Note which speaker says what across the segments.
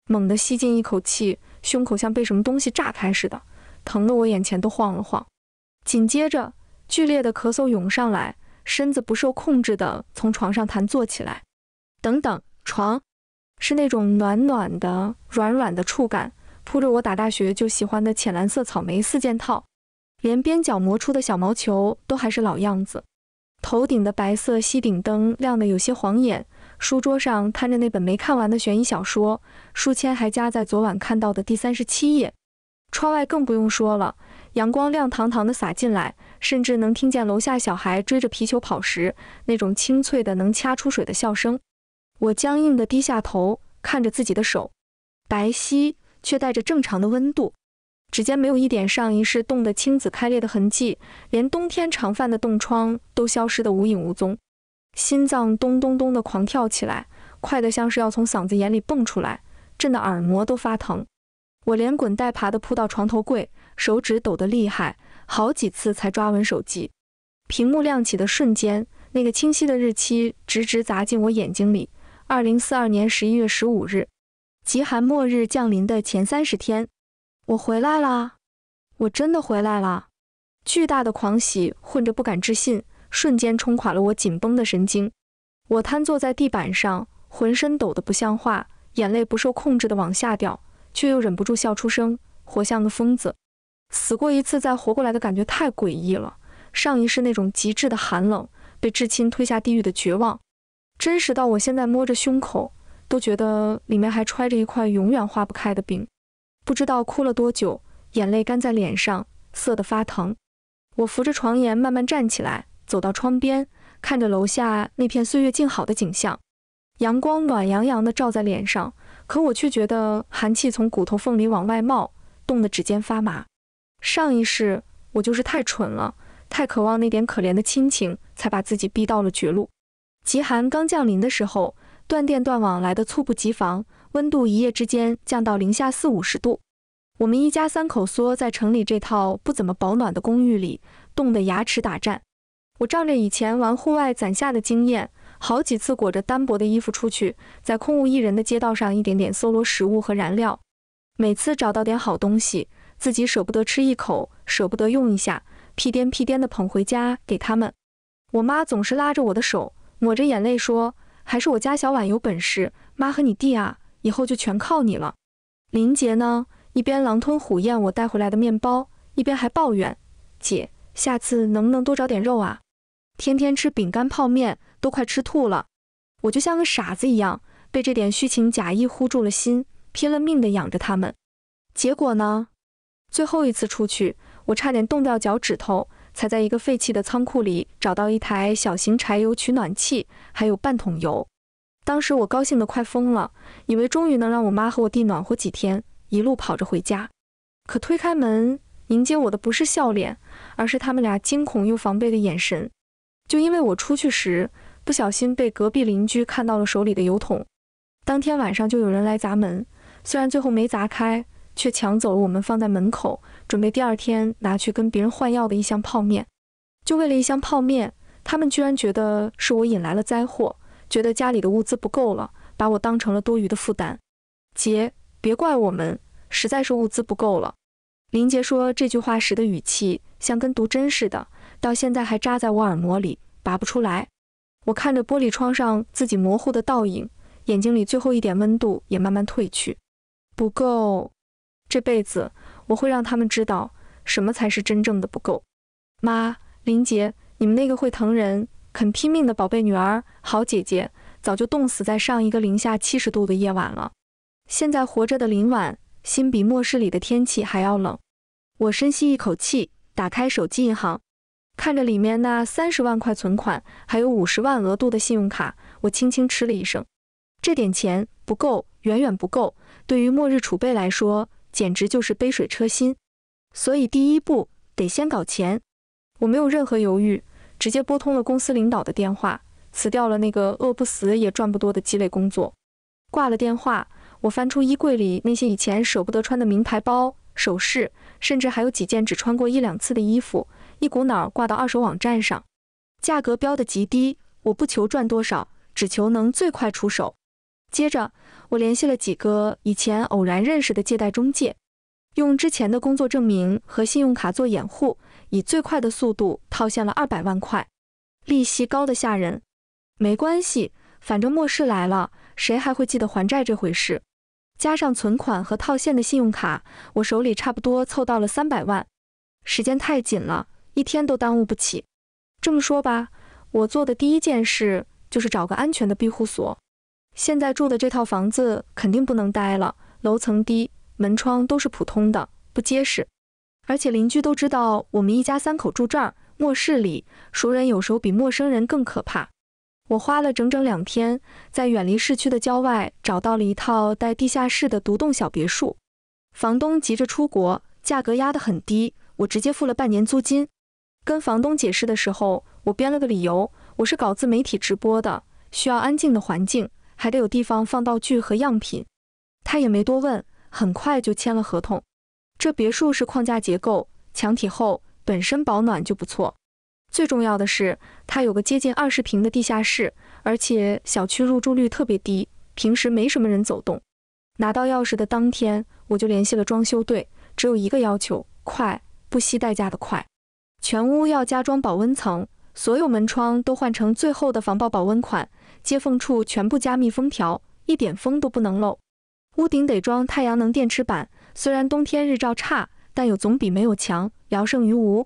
Speaker 1: 猛地吸进一口气，胸口像被什么东西炸开似的，疼得我眼前都晃了晃。紧接着，剧烈的咳嗽涌上来，身子不受控制地从床上弹坐起来。等等，床是那种暖暖的、软软的触感，铺着我打大学就喜欢的浅蓝色草莓4件套，连边角磨出的小毛球都还是老样子。头顶的白色吸顶灯亮得有些晃眼，书桌上摊着那本没看完的悬疑小说，书签还夹在昨晚看到的第37页。窗外更不用说了，阳光亮堂堂地洒进来，甚至能听见楼下小孩追着皮球跑时那种清脆的能掐出水的笑声。我僵硬地低下头，看着自己的手，白皙却带着正常的温度，指尖没有一点上一世冻得青紫开裂的痕迹，连冬天常犯的冻疮都消失得无影无踪。心脏咚咚咚地狂跳起来，快得像是要从嗓子眼里蹦出来，震得耳膜都发疼。我连滚带爬地扑到床头柜，手指抖得厉害，好几次才抓稳手机。屏幕亮起的瞬间，那个清晰的日期直直砸进我眼睛里，2042年11月15日，极寒末日降临的前30天。我回来了，我真的回来了！巨大的狂喜混着不敢置信，瞬间冲垮了我紧绷的神经。我瘫坐在地板上，浑身抖得不像话，眼泪不受控制地往下掉，却又忍不住笑出声，活像个疯子。死过一次再活过来的感觉太诡异了，上一世那种极致的寒冷，被至亲推下地狱的绝望，真实到我现在摸着胸口，都觉得里面还揣着一块永远化不开的冰。不知道哭了多久，眼泪干在脸上，涩得发疼。我扶着床沿慢慢站起来，走到窗边，看着楼下那片岁月静好的景象。阳光暖洋洋地照在脸上，可我却觉得寒气从骨头缝里往外冒，冻得指尖发麻。上一世我就是太蠢了，太渴望那点可怜的亲情，才把自己逼到了绝路。极寒刚降临的时候，断电断网来得猝不及防，温度一夜之间降到零下40-50度。我们一家3口缩在城里这套不怎么保暖的公寓里，冻得牙齿打颤。我仗着以前玩户外攒下的经验，好几次裹着单薄的衣服出去，在空无一人的街道上一点点搜罗食物和燃料。每次找到点好东西，自己舍不得吃一口，舍不得用一下，屁颠屁颠地捧回家给他们。我妈总是拉着我的手，抹着眼泪说，还是我家小婉有本事，妈和你弟啊，以后就全靠你了。林杰呢，一边狼吞虎咽我带回来的面包，一边还抱怨，姐，下次能不能多找点肉啊？天天吃饼干泡面，都快吃吐了。我就像个傻子一样，被这点虚情假意呼住了心，拼了命地养着他们。结果呢？最后一次出去，我差点冻掉脚趾头，才在一个废弃的仓库里找到一台小型柴油取暖器，还有半桶油。当时我高兴得快疯了，以为终于能让我妈和我弟暖和几天，一路跑着回家。可推开门，迎接我的不是笑脸，而是他们俩惊恐又防备的眼神。就因为我出去时，不小心被隔壁邻居看到了手里的油桶。当天晚上就有人来砸门，虽然最后没砸开，却抢走了我们放在门口，准备第二天拿去跟别人换药的一箱泡面。就为了一箱泡面，他们居然觉得是我引来了灾祸，觉得家里的物资不够了，把我当成了多余的负担。姐，别怪我们，实在是物资不够了。林杰说这句话时的语气像跟读真似的，到现在还扎在我耳膜里，拔不出来。我看着玻璃窗上自己模糊的倒影，眼睛里最后一点温度也慢慢褪去。不够，这辈子我会让他们知道什么才是真正的不够。妈，林杰，你们那个会疼人、肯拼命的宝贝女儿，好姐姐，早就冻死在上一个零下70度的夜晚了。现在活着的林婉，心比末世里的天气还要冷。我深吸一口气，打开手机银行，看着里面那30万块存款，还有50万额度的信用卡，我轻轻吃了一声。这点钱不够，远远不够，对于末日储备来说，简直就是杯水车薪。所以第一步得先搞钱。我没有任何犹豫，直接拨通了公司领导的电话，辞掉了那个饿不死也赚不多的鸡肋工作。挂了电话，我翻出衣柜里那些以前舍不得穿的名牌包、首饰，甚至还有几件只穿过1-2次的衣服，一股脑挂到二手网站上，价格标得极低，我不求赚多少，只求能最快出手。接着，我联系了几个以前偶然认识的借贷中介，用之前的工作证明和信用卡做掩护，以最快的速度套现了200万块，利息高得吓人。没关系，反正末世来了，谁还会记得还债这回事？加上存款和套现的信用卡，我手里差不多凑到了300万。时间太紧了，一天都耽误不起。这么说吧，我做的第一件事就是找个安全的庇护所。现在住的这套房子肯定不能待了，楼层低，门窗都是普通的，不结实。而且邻居都知道我们一家3口住这儿，末世里，熟人有时候比陌生人更可怕。我花了整整2天，在远离市区的郊外找到了一套带地下室的独栋小别墅。房东急着出国，价格压得很低，我直接付了半年租金。跟房东解释的时候，我编了个理由，我是搞自媒体直播的，需要安静的环境，还得有地方放道具和样品。他也没多问，很快就签了合同。这别墅是框架结构，墙体厚，本身保暖就不错。最重要的是，它有个接近20平的地下室，而且小区入住率特别低，平时没什么人走动。拿到钥匙的当天，我就联系了装修队，只有一个要求，快，不惜代价的快。全屋要加装保温层，所有门窗都换成最厚的防爆保温款，接缝处全部加密封条，一点风都不能漏。屋顶得装太阳能电池板，虽然冬天日照差，但有总比没有强，聊胜于无。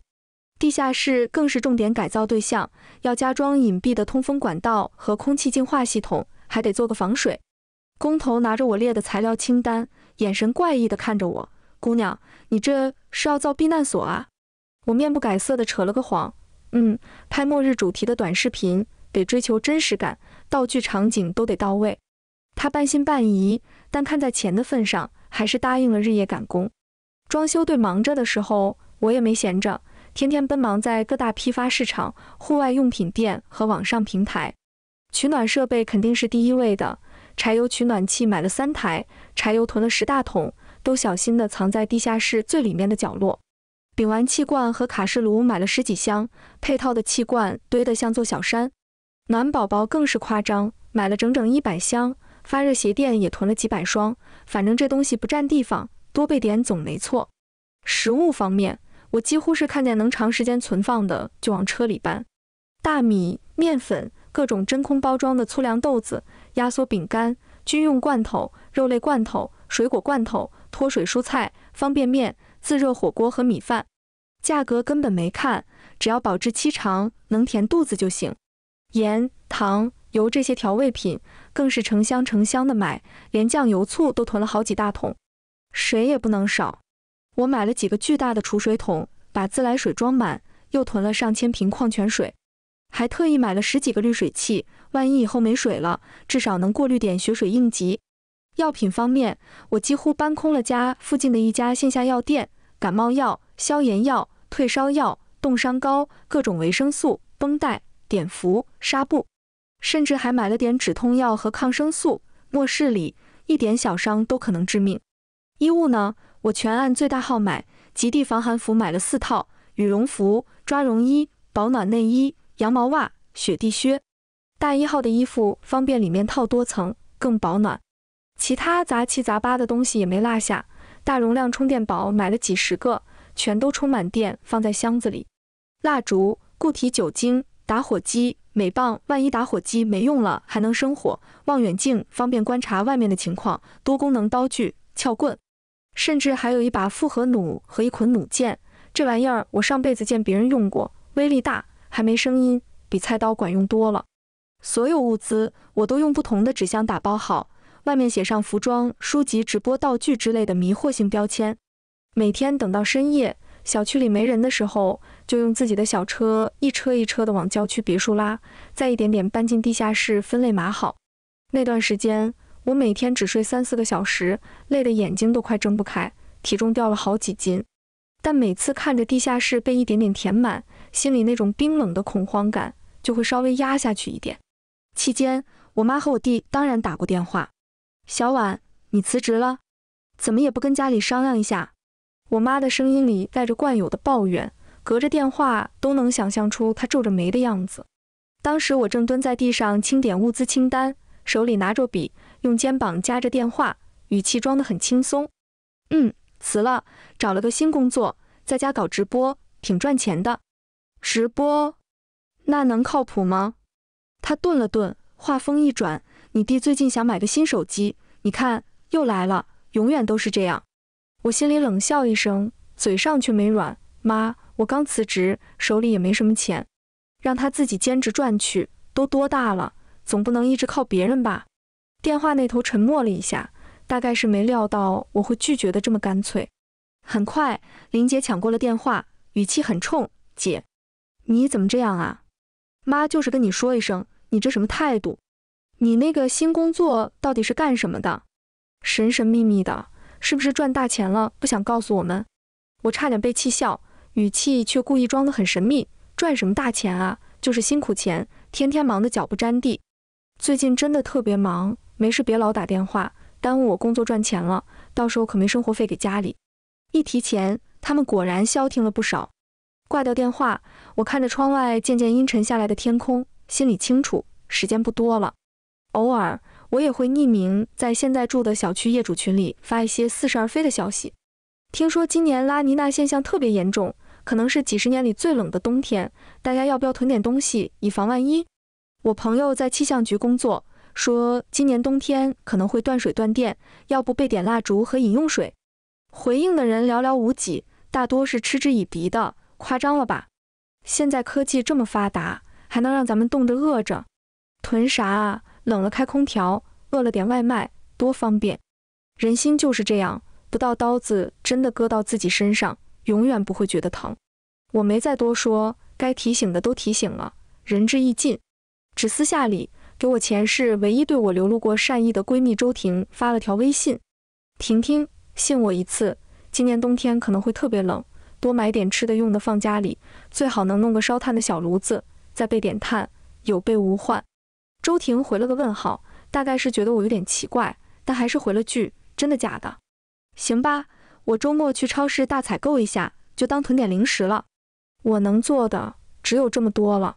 Speaker 1: 地下室更是重点改造对象，要加装隐蔽的通风管道和空气净化系统，还得做个防水。工头拿着我列的材料清单，眼神怪异地看着我，姑娘，你这是要造避难所啊？我面不改色地扯了个谎，拍末日主题的短视频，得追求真实感，道具场景都得到位。他半信半疑，但看在钱的份上，还是答应了日夜赶工。装修队忙着的时候，我也没闲着，天天奔忙在各大批发市场、户外用品店和网上平台。取暖设备肯定是第一位的，柴油取暖器买了3台，柴油囤了10大桶，都小心地藏在地下室最里面的角落。丙烷气罐和卡式炉买了10几箱，配套的气罐堆得像座小山。暖宝宝更是夸张，买了整整100箱，发热鞋垫也囤了几百双，反正这东西不占地方，多备点总没错。食物方面，我几乎是看见能长时间存放的就往车里搬。大米、面粉，各种真空包装的粗粮豆子、压缩饼干、军用罐头、肉类罐头、水果罐头、脱水蔬菜、方便面、自热火锅和米饭。价格根本没看，只要保质期长，能填肚子就行。盐、糖、油这些调味品更是成箱成箱的买，连酱油醋都囤了好几大桶，水也不能少。我买了几个巨大的储水桶，把自来水装满，又囤了上千瓶矿泉水，还特意买了10几个滤水器，万一以后没水了，至少能过滤点血水应急。药品方面，我几乎搬空了家附近的一家线下药店，感冒药、消炎药、退烧药、冻伤膏、各种维生素、绷带、碘伏、纱布，甚至还买了点止痛药和抗生素。末世里，一点小伤都可能致命。衣物呢，我全按最大号买，极地防寒服买了4套，羽绒服、抓绒衣、保暖内衣、羊毛袜、雪地靴。大1号的衣服方便里面套多层，更保暖。其他杂七杂八的东西也没落下，大容量充电宝买了几10个，全都充满电，放在箱子里。蜡烛、固体酒精、打火机、镁棒，万一打火机没用了还能生火。望远镜方便观察外面的情况，多功能刀具、撬棍，甚至还有一把复合弩和一捆弩箭。这玩意儿我上辈子见别人用过，威力大，还没声音，比菜刀管用多了。所有物资我都用不同的纸箱打包好，外面写上服装、书籍、直播道具之类的迷惑性标签。每天等到深夜，小区里没人的时候，就用自己的小车一车一车的往郊区别墅拉，再一点点搬进地下室分类码好。那段时间，我每天只睡3-4个小时，累得眼睛都快睁不开，体重掉了好几斤。但每次看着地下室被一点点填满，心里那种冰冷的恐慌感就会稍微压下去一点。期间，我妈和我弟当然打过电话。小婉，你辞职了？怎么也不跟家里商量一下？我妈的声音里带着惯有的抱怨，隔着电话都能想象出她皱着眉的样子。当时我正蹲在地上清点物资清单，手里拿着笔，用肩膀夹着电话，语气装得很轻松。辞了，找了个新工作，在家搞直播，挺赚钱的。直播？那能靠谱吗？他顿了顿，话锋一转，你弟最近想买个新手机，你看，又来了，永远都是这样。我心里冷笑一声，嘴上却没软。妈，我刚辞职，手里也没什么钱，让他自己兼职赚去，都多大了，总不能一直靠别人吧。电话那头沉默了一下，大概是没料到我会拒绝的这么干脆。很快，林姐抢过了电话，语气很冲，姐，你怎么这样啊？妈就是跟你说一声，你这什么态度？你那个新工作到底是干什么的？神神秘秘的，是不是赚大钱了，不想告诉我们？我差点被气笑，语气却故意装得很神秘，赚什么大钱啊，就是辛苦钱，天天忙得脚不沾地。最近真的特别忙，没事别老打电话，耽误我工作赚钱了，到时候可没生活费给家里。一提钱，他们果然消停了不少。挂掉电话，我看着窗外渐渐阴沉下来的天空，心里清楚，时间不多了。偶尔，我也会匿名在现在住的小区业主群里发一些似是而非的消息。听说今年拉尼娜现象特别严重，可能是几十年里最冷的冬天，大家要不要囤点东西，以防万一？我朋友在气象局工作，说今年冬天可能会断水断电，要不备点蜡烛和饮用水。回应的人寥寥无几，大多是嗤之以鼻的，夸张了吧？现在科技这么发达，还能让咱们冻着饿着？囤啥啊？冷了开空调，饿了点外卖，多方便。人心就是这样，不到刀子真的割到自己身上，永远不会觉得疼。我没再多说，该提醒的都提醒了，仁至义尽。只私下里给我前世唯一对我流露过善意的闺蜜周婷发了条微信：婷婷，信我一次，今年冬天可能会特别冷，多买点吃的用的放家里，最好能弄个烧炭的小炉子，再备点炭，有备无患。周婷回了个问号，大概是觉得我有点奇怪，但还是回了句：真的假的？行吧，我周末去超市大采购一下，就当囤点零食了。我能做的只有这么多了。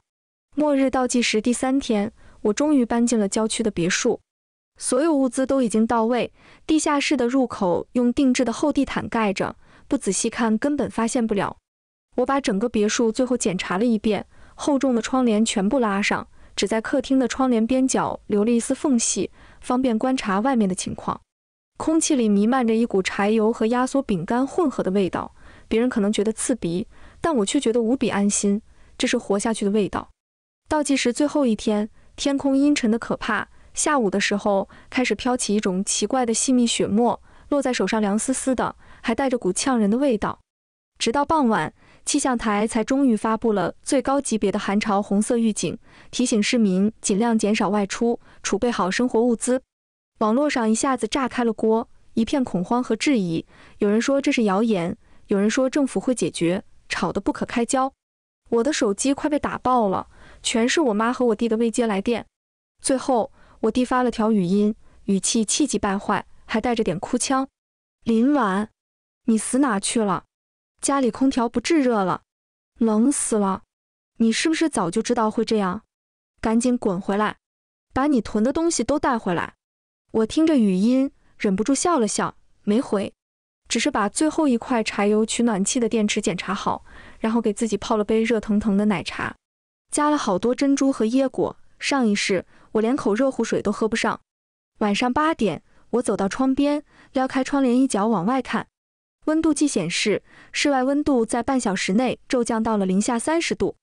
Speaker 1: 末日倒计时第3天，我终于搬进了郊区的别墅，所有物资都已经到位，地下室的入口用定制的厚地毯盖着，不仔细看根本发现不了。我把整个别墅最后检查了一遍，厚重的窗帘全部拉上，只在客厅的窗帘边角留了一丝缝隙，方便观察外面的情况。空气里弥漫着一股柴油和压缩饼干混合的味道，别人可能觉得刺鼻，但我却觉得无比安心，这是活下去的味道。倒计时最后一天，天空阴沉的可怕，下午的时候开始飘起一种奇怪的细密雪沫，落在手上凉丝丝的，还带着股呛人的味道。直到傍晚，气象台才终于发布了最高级别的寒潮红色预警，提醒市民尽量减少外出，储备好生活物资。网络上一下子炸开了锅，一片恐慌和质疑，有人说这是谣言，有人说政府会解决，吵得不可开交。我的手机快被打爆了，全是我妈和我弟的未接来电。最后我弟发了条语音，语气气急败坏，还带着点哭腔：林婉，你死哪去了？家里空调不制热了，冷死了，你是不是早就知道会这样？赶紧滚回来，把你囤的东西都带回来。我听着语音，忍不住笑了笑，没回，只是把最后一块柴油取暖器的电池检查好，然后给自己泡了杯热腾腾的奶茶，加了好多珍珠和椰果。上一世我连口热乎水都喝不上。晚上8点，我走到窗边，撩开窗帘一角往外看，温度计显示室外温度在半小时内骤降到了零下30度，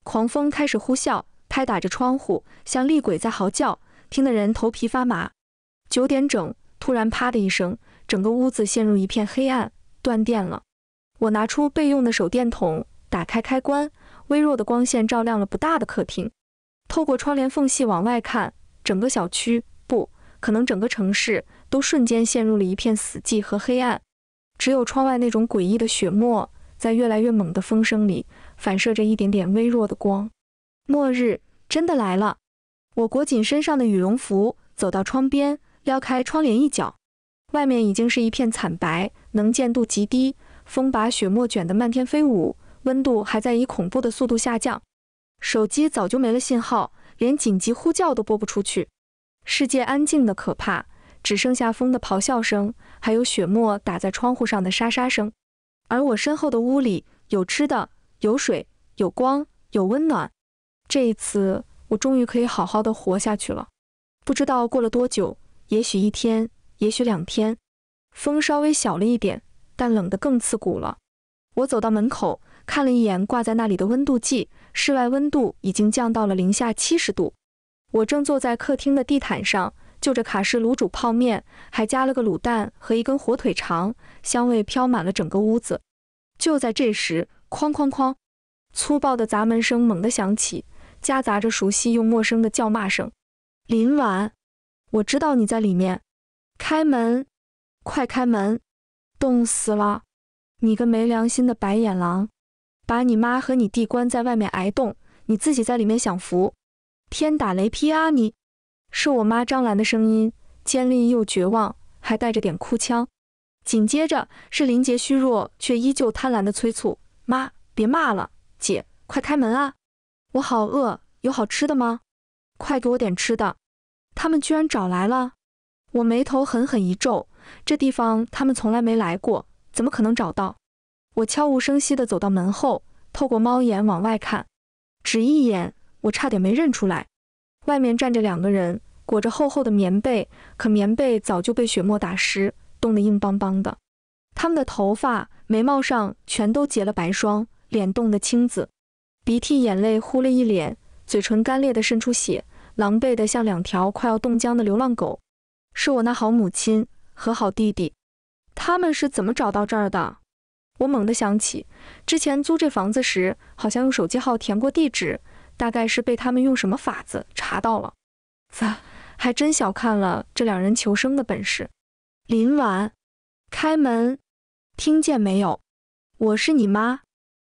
Speaker 1: 狂风开始呼啸，拍打着窗户，像厉鬼在嚎叫，听得人头皮发麻。9点整，突然啪的一声，整个屋子陷入一片黑暗，断电了。我拿出备用的手电筒，打开开关，微弱的光线照亮了不大的客厅。透过窗帘缝隙往外看，整个小区，不，可能整个城市都瞬间陷入了一片死寂和黑暗。只有窗外那种诡异的雪沫，在越来越猛的风声里，反射着一点点微弱的光。末日真的来了。我裹紧身上的羽绒服，走到窗边，撩开窗帘一角，外面已经是一片惨白，能见度极低，风把雪沫卷得漫天飞舞，温度还在以恐怖的速度下降。手机早就没了信号，连紧急呼叫都拨不出去。世界安静的可怕，只剩下风的咆哮声，还有雪沫打在窗户上的沙沙声。而我身后的屋里有吃的，有水，有光，有温暖。这一次，我终于可以好好的活下去了。不知道过了多久，也许1天，也许2天。风稍微小了一点，但冷得更刺骨了。我走到门口，看了一眼挂在那里的温度计，室外温度已经降到了零下70度。我正坐在客厅的地毯上，就着卡式炉煮泡面，还加了个卤蛋和一根火腿肠，香味飘满了整个屋子。就在这时，哐哐哐，粗暴的砸门声猛地响起，夹杂着熟悉又陌生的叫骂声。林婉，我知道你在里面，开门，快开门，冻死了！你个没良心的白眼狼，把你妈和你弟关在外面挨冻，你自己在里面享福。天打雷劈啊你！是我妈张兰的声音，尖利又绝望，还带着点哭腔。紧接着是林杰虚弱却依旧贪婪的催促：妈，别骂了，姐，快开门啊！我好饿，有好吃的吗？快给我点吃的！他们居然找来了！我眉头狠狠一皱，这地方他们从来没来过，怎么可能找到？我悄无声息地走到门后，透过猫眼往外看，只一眼，我差点没认出来。外面站着2个人，裹着厚厚的棉被，可棉被早就被雪沫打湿，冻得硬邦邦的。他们的头发、眉毛上全都结了白霜，脸冻得青紫，鼻涕眼泪糊了一脸，嘴唇干裂地渗出血，狼狈得像2条快要冻僵的流浪狗。是我那好母亲和好弟弟，他们是怎么找到这儿的？我猛地想起，之前租这房子时，好像用手机号填过地址，大概是被他们用什么法子查到了。还真小看了这2人求生的本事。林婉，开门，听见没有？我是你妈。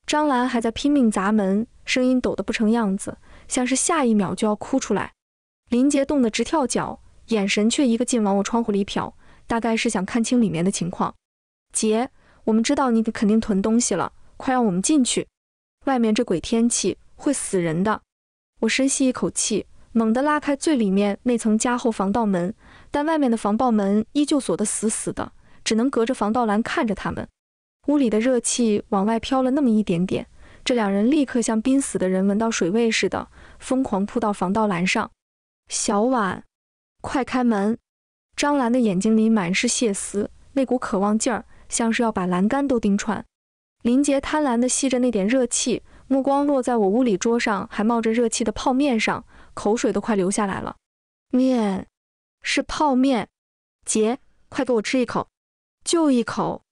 Speaker 1: 张兰还在拼命砸门，声音抖得不成样子，像是下一秒就要哭出来。林杰冻得直跳脚，眼神却一个劲往我窗户里瞟，大概是想看清里面的情况。姐，我们知道你肯定囤东西了，快让我们进去，外面这鬼天气会死人的。我深吸一口气，猛地拉开最里面那层加厚防盗门，但外面的防爆门依旧锁得死死的，只能隔着防盗栏看着他们。屋里的热气往外飘了那么一点点，这2人立刻像濒死的人闻到水味似的，疯狂扑到防盗栏上。小婉，快开门！张兰的眼睛里满是血丝，那股渴望劲儿像是要把栏杆都钉穿。林杰贪婪地吸着那点热气，目光落在我屋里桌上还冒着热气的泡面上，口水都快流下来了。面，是泡面。姐，快给我吃一口，就一口。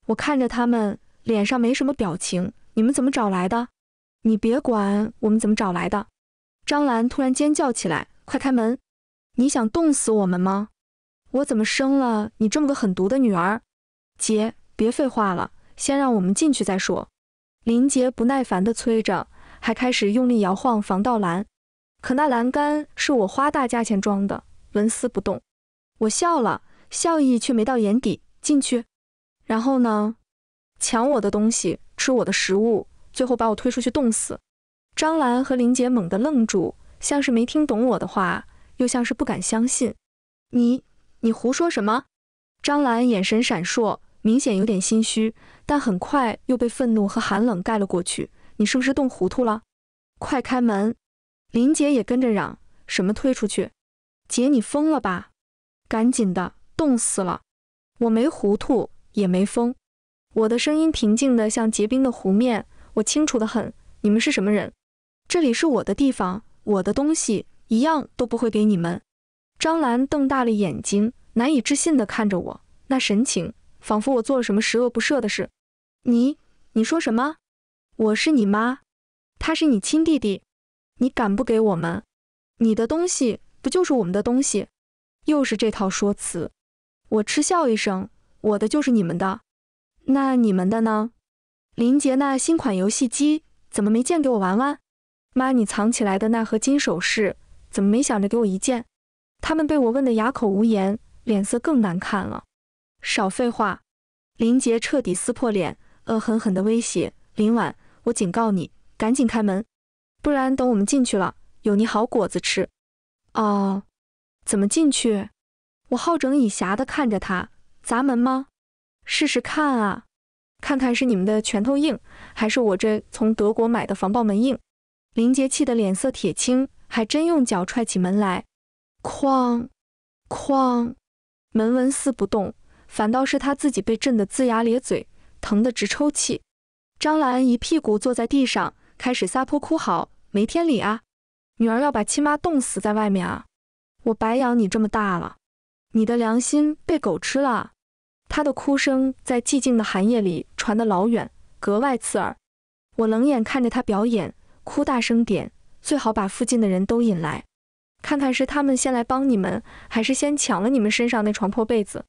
Speaker 1: 我看着他们，脸上没什么表情。你们怎么找来的？你别管我们怎么找来的。张兰突然尖叫起来，快开门！你想冻死我们吗？我怎么生了你这么个狠毒的女儿？姐，别废话了，先让我们进去再说。林杰不耐烦地催着，还开始用力摇晃防盗栏。可那栏杆是我花大价钱装的，纹丝不动。我笑了，笑意却没到眼底。进去。然后呢？抢我的东西，吃我的食物，最后把我推出去冻死。张兰和林杰猛地愣住，像是没听懂我的话，又像是不敢相信。你胡说什么？张兰眼神闪烁，明显有点心虚，但很快又被愤怒和寒冷盖了过去。你是不是冻糊涂了？快开门！林杰也跟着嚷，什么推出去？姐，你疯了吧？赶紧的，冻死了！我没糊涂，也没疯。我的声音平静得像结冰的湖面，我清楚得很。你们是什么人？这里是我的地方，我的东西一样都不会给你们。张兰瞪大了眼睛，难以置信地看着我，那神情仿佛我做了什么十恶不赦的事。你说什么？我是你妈，他是你亲弟弟，你敢不给我们？你的东西不就是我们的东西？又是这套说辞。我嗤笑一声，我的就是你们的。那你们的呢？林杰那新款游戏机怎么没见给我玩玩？妈，你藏起来的那盒金首饰怎么没想着给我一件？他们被我问得哑口无言，脸色更难看了。少废话！林杰彻底撕破脸，恶狠狠地威胁林婉，我警告你，赶紧开门，不然等我们进去了，有你好果子吃。哦，怎么进去？我好整以暇地看着他，砸门吗？试试看啊，看看是你们的拳头硬，还是我这从德国买的防爆门硬。林杰气得脸色铁青，还真用脚踹起门来。哐哐，门纹丝不动，反倒是他自己被震得龇牙咧嘴，疼得直抽泣。张兰一屁股坐在地上，开始撒泼哭嚎：没天理啊！女儿要把亲妈冻死在外面啊！我白养你这么大了，你的良心被狗吃了！她的哭声在寂静的寒夜里传得老远，格外刺耳。我冷眼看着她表演，哭大声点，最好把附近的人都引来，看看是他们先来帮你们，还是先抢了你们身上那床破被子。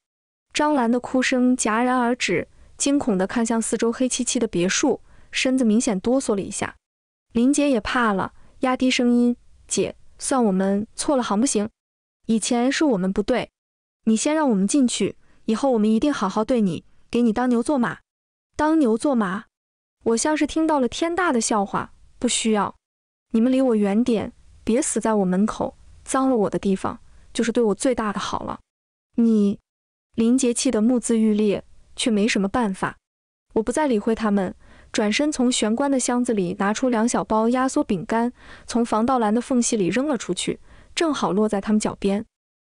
Speaker 1: 张兰的哭声戛然而止，惊恐地看向四周黑漆漆的别墅，身子明显哆嗦了一下。林姐也怕了，压低声音：姐，算我们错了行不行？以前是我们不对，你先让我们进去，以后我们一定好好对你，给你当牛做马。当牛做马？我像是听到了天大的笑话。不需要，你们离我远点，别死在我门口，脏了我的地方，就是对我最大的好了。你，林杰气得目眦欲裂，却没什么办法。我不再理会他们，转身从玄关的箱子里拿出2小包压缩饼干，从防盗栏的缝隙里扔了出去，正好落在他们脚边。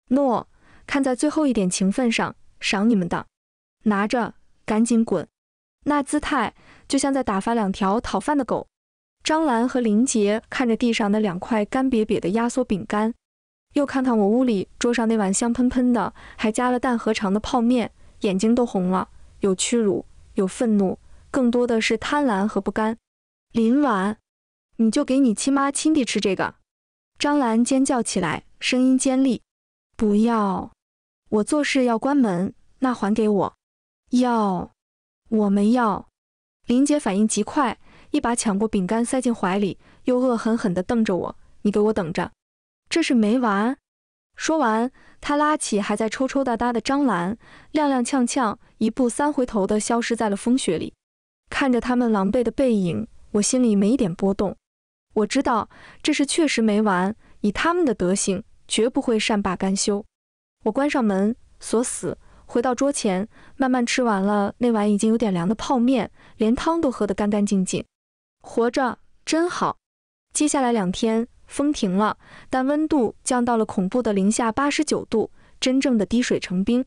Speaker 1: 诺，看在最后一点情分上，赏你们的，拿着，赶紧滚。那姿态就像在打发2条讨饭的狗。张兰和林杰看着地上那2块干瘪瘪的压缩饼干，又看看我屋里桌上那碗香喷喷的还加了蛋和肠的泡面，眼睛都红了，有屈辱，有愤怒，更多的是贪婪和不甘。林婉，你就给你亲妈亲弟吃这个！张兰尖叫起来，声音尖利。不要，我做事要关门，那还给我。要，我没要。林姐反应极快，一把抢过饼干塞进怀里，又恶狠狠地瞪着我：你给我等着，这是没完。说完，她拉起还在抽抽搭搭的张兰，踉踉跄跄1步3回头地消失在了风雪里。看着他们狼狈的背影，我心里没一点波动。我知道这事确实没完，以他们的德行，绝不会善罢甘休。我关上门，锁死，回到桌前，慢慢吃完了那碗已经有点凉的泡面，连汤都喝得干干净净。活着真好。接下来2天，风停了，但温度降到了恐怖的-89度，真正的滴水成冰。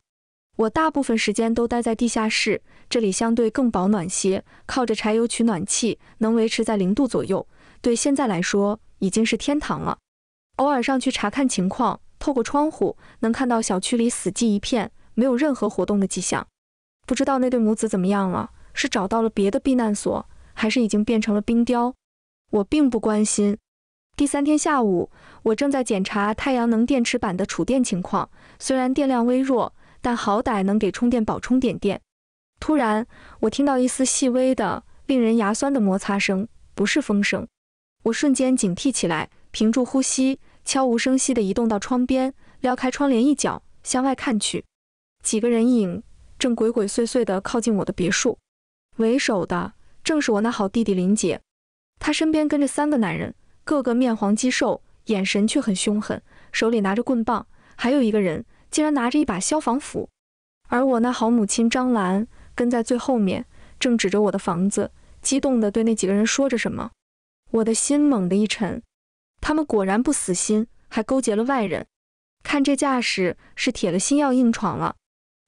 Speaker 1: 我大部分时间都待在地下室，这里相对更保暖些，靠着柴油取暖器，能维持在0度左右，对现在来说已经是天堂了。偶尔上去查看情况，透过窗户能看到小区里死寂一片，没有任何活动的迹象。不知道那对母子怎么样了，是找到了别的避难所，还是已经变成了冰雕？我并不关心。第3天下午，我正在检查太阳能电池板的储电情况，虽然电量微弱，但好歹能给充电宝充点电。突然，我听到一丝细微的、令人牙酸的摩擦声，不是风声。我瞬间警惕起来，屏住呼吸，悄无声息地移动到窗边，撩开窗帘一角，向外看去。几个人影正鬼鬼祟祟地靠近我的别墅，为首的正是我那好弟弟林杰，他身边跟着3个男人，个个面黄肌瘦，眼神却很凶狠，手里拿着棍棒，还有一个人竟然拿着一把消防斧。而我那好母亲张兰跟在最后面，正指着我的房子，激动地对那几个人说着什么。我的心猛地一沉，他们果然不死心，还勾结了外人，看这架势是铁了心要硬闯了。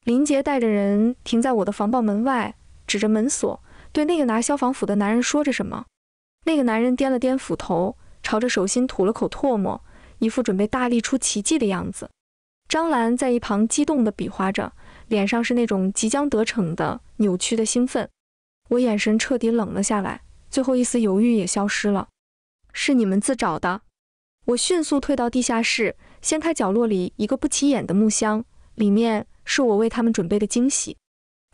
Speaker 1: 林杰带着人停在我的防爆门外，指着门锁，对那个拿消防斧的男人说着什么。那个男人掂了掂斧头，朝着手心吐了口唾沫，一副准备大力出奇迹的样子。张兰在一旁激动地比划着，脸上是那种即将得逞的扭曲的兴奋。我眼神彻底冷了下来，最后一丝犹豫也消失了。是你们自找的。我迅速退到地下室，掀开角落里一个不起眼的木箱，里面是我为他们准备的惊喜：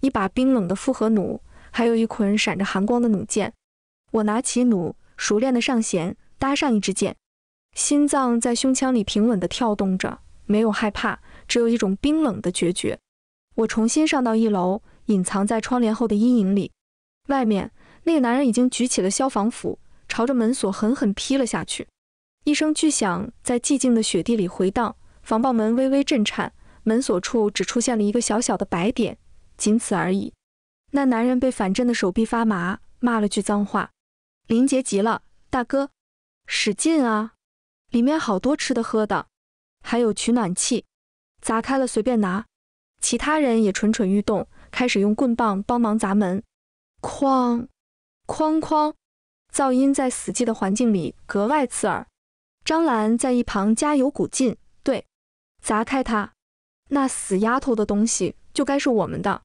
Speaker 1: 一把冰冷的复合弩，还有一捆闪着寒光的弩箭。我拿起弩，熟练地上弦，搭上一支箭，心脏在胸腔里平稳地跳动着，没有害怕，只有一种冰冷的决绝。我重新上到1楼，隐藏在窗帘后的阴影里。外面，那个男人已经举起了消防斧，朝着门锁狠狠劈了下去。一声巨响在寂静的雪地里回荡，防爆门微微震颤，门锁处只出现了一个小小的白点，仅此而已。那男人被反震的手臂发麻，骂了句脏话。林杰急了：“大哥，使劲啊！里面好多吃的喝的，还有取暖器，砸开了随便拿。”其他人也蠢蠢欲动，开始用棍棒帮忙砸门。哐哐哐，噪音在死寂的环境里格外刺耳。张兰在一旁加油鼓劲：“对，砸开它，那死丫头的东西就该是我们的。”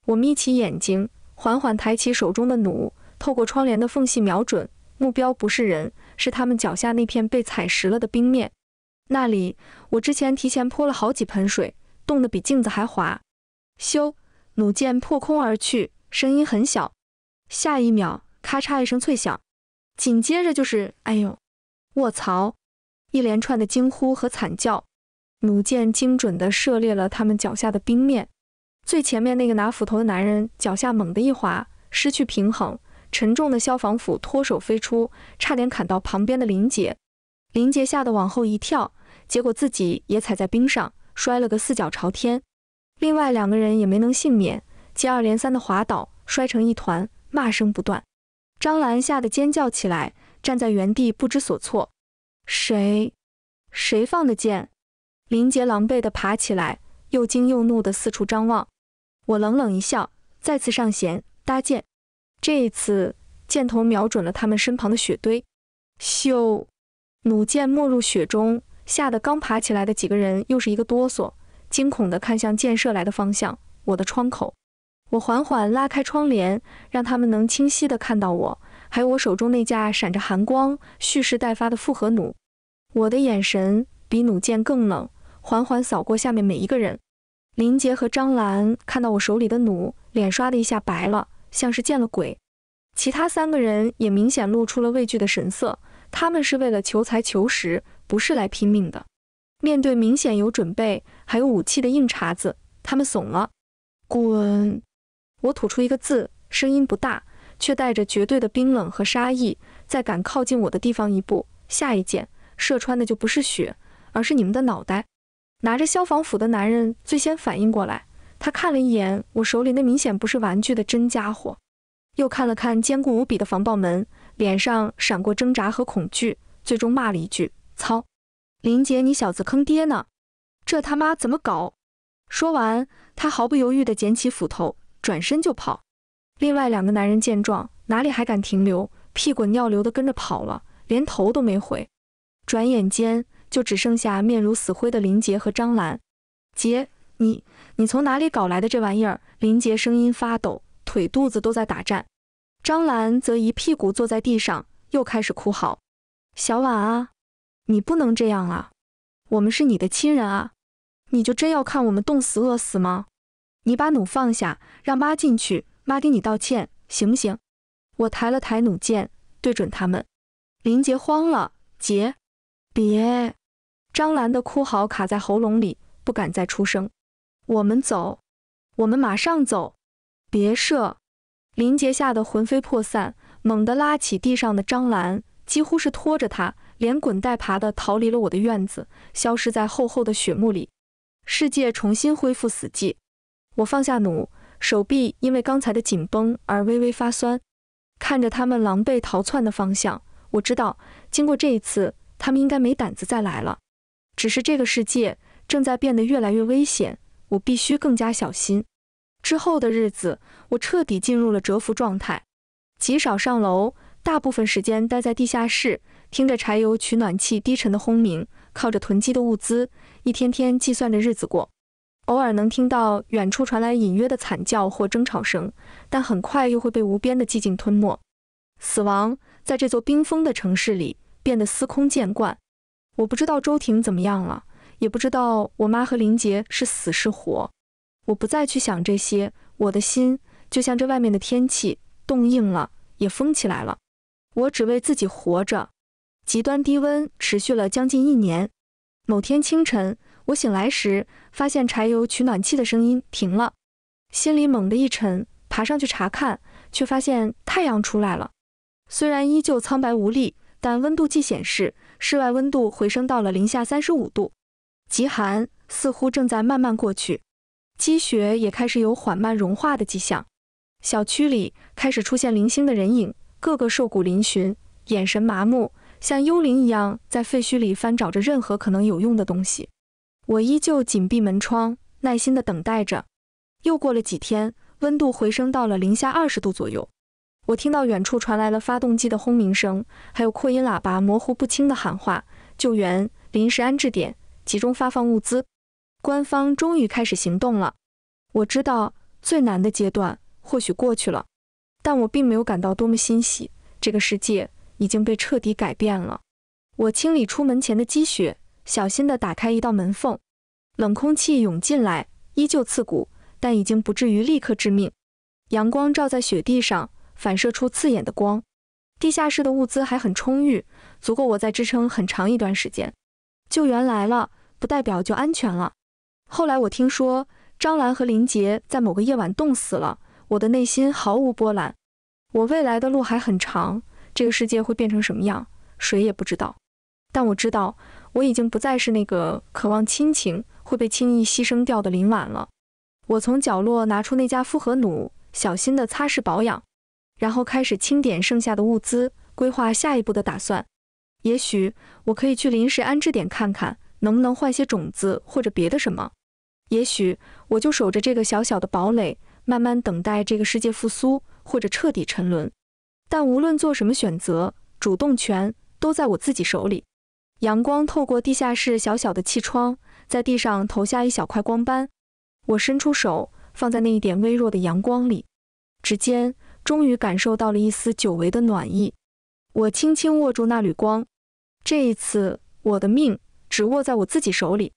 Speaker 1: 我眯起眼睛，缓缓抬起手中的弩，透过窗帘的缝隙瞄准，目标不是人，是他们脚下那片被踩实了的冰面。那里，我之前提前泼了好几盆水，冻得比镜子还滑。咻，弩箭破空而去，声音很小。下一秒，咔嚓一声脆响，紧接着就是“哎呦，卧槽”，一连串的惊呼和惨叫。弩箭精准地射裂了他们脚下的冰面。最前面那个拿斧头的男人脚下猛地一滑，失去平衡，沉重的消防斧脱手飞出，差点砍到旁边的林杰。林杰吓得往后一跳，结果自己也踩在冰上，摔了个四脚朝天。另外2个人也没能幸免，接二连三的滑倒，摔成一团，骂声不断。张兰吓得尖叫起来，站在原地不知所措。谁放的箭？林杰狼狈地爬起来，又惊又怒地四处张望。我冷冷一笑，再次上弦搭箭。这一次，箭头瞄准了他们身旁的雪堆。咻！弩箭没入雪中，吓得刚爬起来的几个人又是一个哆嗦，惊恐地看向箭射来的方向，我的窗口。我缓缓拉开窗帘，让他们能清晰地看到我，还有我手中那架闪着寒光、蓄势待发的复合弩。我的眼神比弩箭更冷，缓缓扫过下面每一个人。林杰和张兰看到我手里的弩，脸刷的一下白了，像是见了鬼。其他3个人也明显露出了畏惧的神色，他们是为了求财求食，不是来拼命的。面对明显有准备还有武器的硬茬子，他们怂了。滚！我吐出一个字，声音不大，却带着绝对的冰冷和杀意。再敢靠近我的地方一步，下一箭射穿的就不是血，而是你们的脑袋。拿着消防斧的男人最先反应过来，他看了一眼我手里那明显不是玩具的真家伙，又看了看坚固无比的防爆门，脸上闪过挣扎和恐惧，最终骂了一句：“操！林杰，你小子坑爹呢！这他妈怎么搞？”说完，他毫不犹豫地捡起斧头，转身就跑。另外2个男人见状，哪里还敢停留，屁滚尿流地跟着跑了，连头都没回。转眼间，就只剩下面如死灰的林杰和张兰。杰，你从哪里搞来的这玩意儿？林杰声音发抖，腿肚子都在打颤。张兰则一屁股坐在地上，又开始哭嚎：“小婉啊，你不能这样啊！我们是你的亲人啊！你就真要看我们冻死饿死吗？你把弩放下，让妈进去，妈给你道歉，行不行？”我抬了抬弩箭，对准他们。林杰慌了：“杰，别！”张兰的哭嚎卡在喉咙里，不敢再出声。我们走，我们马上走，别射！林杰吓得魂飞魄散，猛地拉起地上的张兰，几乎是拖着她，连滚带爬地逃离了我的院子，消失在厚厚的雪幕里。世界重新恢复死寂。我放下弩，手臂因为刚才的紧绷而微微发酸。看着他们狼狈逃窜的方向，我知道，经过这一次，他们应该没胆子再来了。只是这个世界正在变得越来越危险，我必须更加小心。之后的日子，我彻底进入了蛰伏状态，极少上楼，大部分时间待在地下室，听着柴油取暖器低沉的轰鸣，靠着囤积的物资，一天天计算着日子过。偶尔能听到远处传来隐约的惨叫或争吵声，但很快又会被无边的寂静吞没。死亡在这座冰封的城市里变得司空见惯。我不知道周婷怎么样了，也不知道我妈和林杰是死是活。我不再去想这些，我的心就像这外面的天气，冻硬了，也疯起来了。我只为自己活着。极端低温持续了将近1年。某天清晨，我醒来时，发现柴油取暖器的声音停了，心里猛地一沉，爬上去查看，却发现太阳出来了。虽然依旧苍白无力，但温度计显示室外温度回升到了零下35度，极寒，似乎正在慢慢过去，积雪也开始有缓慢融化的迹象。小区里开始出现零星的人影，个个瘦骨嶙峋，眼神麻木，像幽灵一样在废墟里翻找着任何可能有用的东西。我依旧紧闭门窗，耐心地等待着。又过了几天，温度回升到了零下20度左右。我听到远处传来了发动机的轰鸣声，还有扩音喇叭模糊不清的喊话：救援，临时安置点，集中发放物资。官方终于开始行动了。我知道最难的阶段或许过去了，但我并没有感到多么欣喜，这个世界已经被彻底改变了。我清理出门前的积雪，小心地打开一道门缝，冷空气涌进来，依旧刺骨，但已经不至于立刻致命。阳光照在雪地上，反射出刺眼的光。地下室的物资还很充裕，足够我再支撑很长一段时间。救援来了，不代表就安全了。后来我听说张兰和林杰在某个夜晚冻死了，我的内心毫无波澜。我未来的路还很长，这个世界会变成什么样，谁也不知道。但我知道，我已经不再是那个渴望亲情会被轻易牺牲掉的林婉了。我从角落拿出那架复合弩，小心地擦拭保养，然后开始清点剩下的物资，规划下一步的打算。也许我可以去临时安置点看看，能不能换些种子或者别的什么。也许我就守着这个小小的堡垒，慢慢等待这个世界复苏，或者彻底沉沦。但无论做什么选择，主动权都在我自己手里。阳光透过地下室小小的气窗，在地上投下一小块光斑。我伸出手，放在那一点微弱的阳光里，指尖终于感受到了一丝久违的暖意。我轻轻握住那缕光，这一次我的命只握在我自己手里。